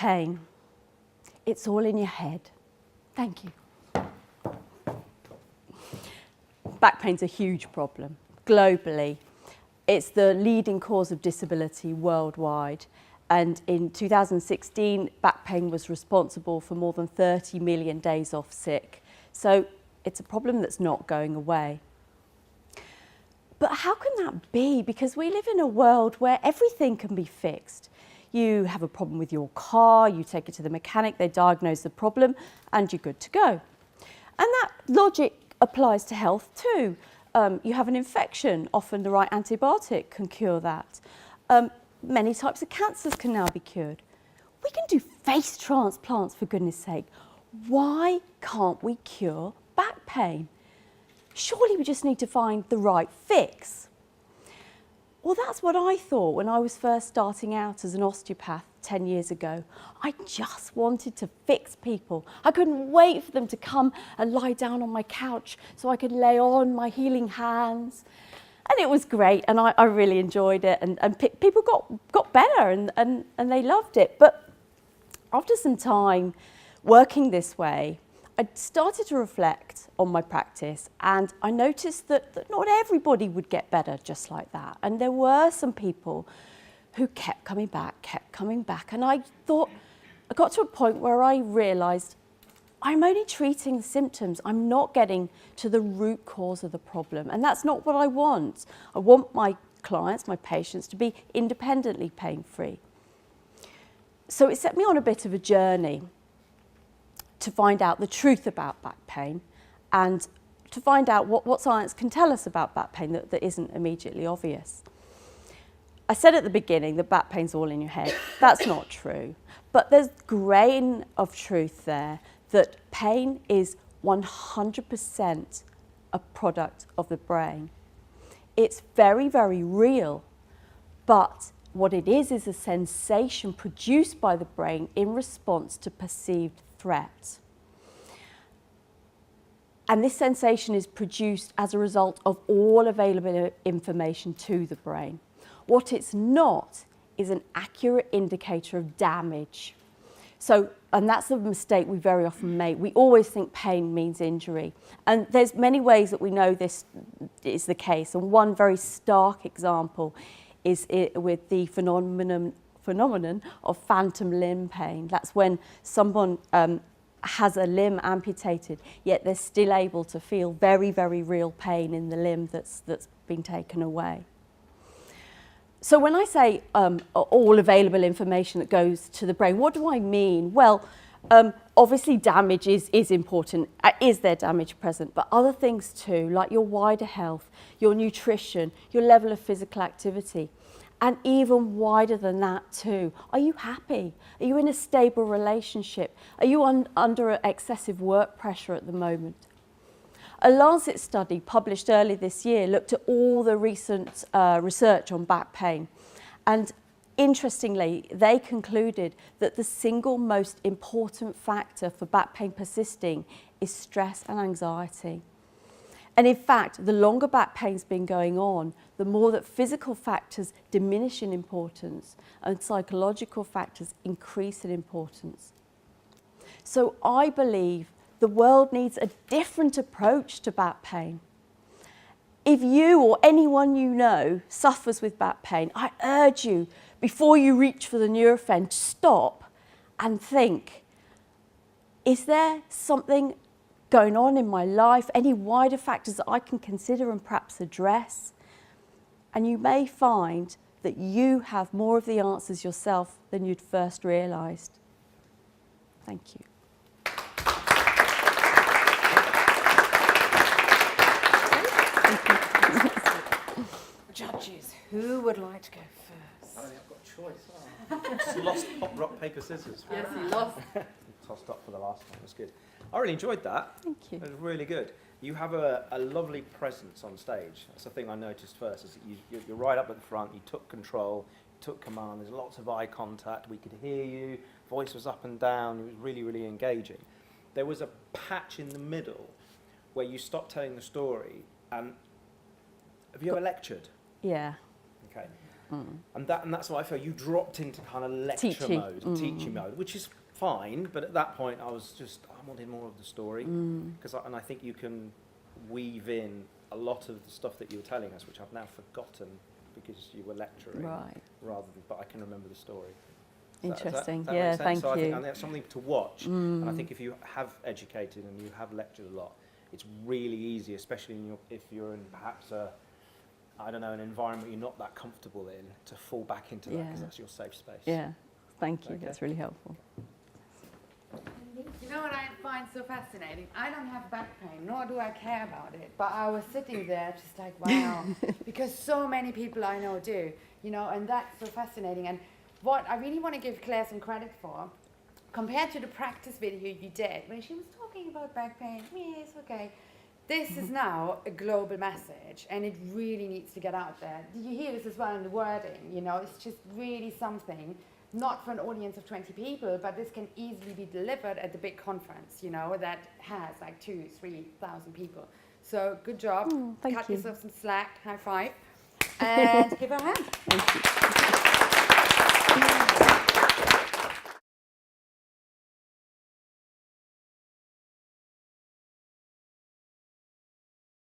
pain. It's all in your head. Thank you. Back pain's a huge problem globally. It's the leading cause of disability worldwide. And in 2016, back pain was responsible for more than 30 million days off sick. So it's a problem that's not going away. But how can that be? Because we live in a world where everything can be fixed. You have a problem with your car, you take it to the mechanic, they diagnose the problem, and you're good to go. And that logic applies to health too. You have an infection, often the right antibiotic can cure that. Many types of cancers can now be cured. We can do face transplants, for goodness sake. Why can't we cure back pain? Surely we just need to find the right fix. Well, that's what I thought when I was first starting out as an osteopath 10 years ago. I just wanted to fix people. I couldn't wait for them to come and lie down on my couch so I could lay on my healing hands. And it was great, and I really enjoyed it, and people got better, and they loved it. But after some time working this way, I started to reflect on my practice, and I noticed that not everybody would get better just like that. And there were some people who kept coming back. And I thought, I got to a point where I realised I'm only treating the symptoms. I'm not getting to the root cause of the problem. And that's not what I want. I want my clients, my patients, to be independently pain-free. So it set me on a bit of a journey to find out the truth about back pain and to find out what science can tell us about back pain that isn't immediately obvious. I said at the beginning that back pain's all in your head. That's not true. But there's a grain of truth there that pain is 100% a product of the brain. It's very, very real, but what it is a sensation produced by the brain in response to perceived threat. And this sensation is produced as a result of all available information to the brain. What it's not is an accurate indicator of damage. And that's the mistake we very often make. We always think pain means injury. And there's many ways that we know this is the case. And one very stark example is with the phenomenon of phantom limb pain. That's when someone has a limb amputated, yet they're still able to feel very, very real pain in the limb that's been taken away. So when I say all available information that goes to the brain, what do I mean? Well, obviously damage is important. Is there damage present? But other things too, like your wider health, your nutrition, your level of physical activity, and even wider than that too. Are you happy? Are you in a stable relationship? Are you under excessive work pressure at the moment? A Lancet study published early this year looked at all the recent research on back pain. And interestingly, they concluded that the single most important factor for back pain persisting is stress and anxiety. And in fact, the longer back pain's been going on, the more that physical factors diminish in importance and psychological factors increase in importance. So I believe the world needs a different approach to back pain. If you or anyone you know suffers with back pain, I urge you, before you reach for the Nurofen, to stop and think, is there something going on in my life, any wider factors that I can consider and perhaps address? And you may find that you have more of the answers yourself than you'd first realised. Thank you. Judges, who would like to go first? I have got a choice. Just lost pop, rock, paper, scissors. Yes, you lost. Tossed up for the last one. That's good. I really enjoyed that. Thank you. It was really good. You have a lovely presence on stage. That's the thing I noticed first. Is that you're right up at the front. You took control. You took command. There's lots of eye contact. We could hear you. Voice was up and down. It was really, really engaging. There was a patch in the middle where you stopped telling the story. And have you ever lectured? Yeah. Okay. And that's why I feel you dropped into kind of lecture Teaching. mode, teaching mode, which is fine. But at that point, I wanted more of the story, and I think you can weave in a lot of the stuff that you were telling us, which I've now forgotten because you were lecturing, but I can remember the story. Interesting. Does that Yeah, make sense? thank So I you. think that's something to watch, and I think if you have educated and you have lectured a lot, it's really easy, especially if you're in perhaps an environment you're not that comfortable in, to fall back into that because that's your safe space. Yeah, thank you. Okay. That's really helpful. You know what I find so fascinating? I don't have back pain, nor do I care about it. But I was sitting there just like, wow, because so many people I know do, and that's so fascinating. And what I really want to give Claire some credit for, compared to the practice video you did, when she was talking about back pain, yes, okay. This is now a global message, and it really needs to get out there. Did you hear this as well in the wording? It's just really something, not for an audience of 20 people, but this can easily be delivered at the big conference, that has like 2,000-3,000 people. So good job. Thank Cut you. yourself some slack. High five. And give her a hand. Thank you.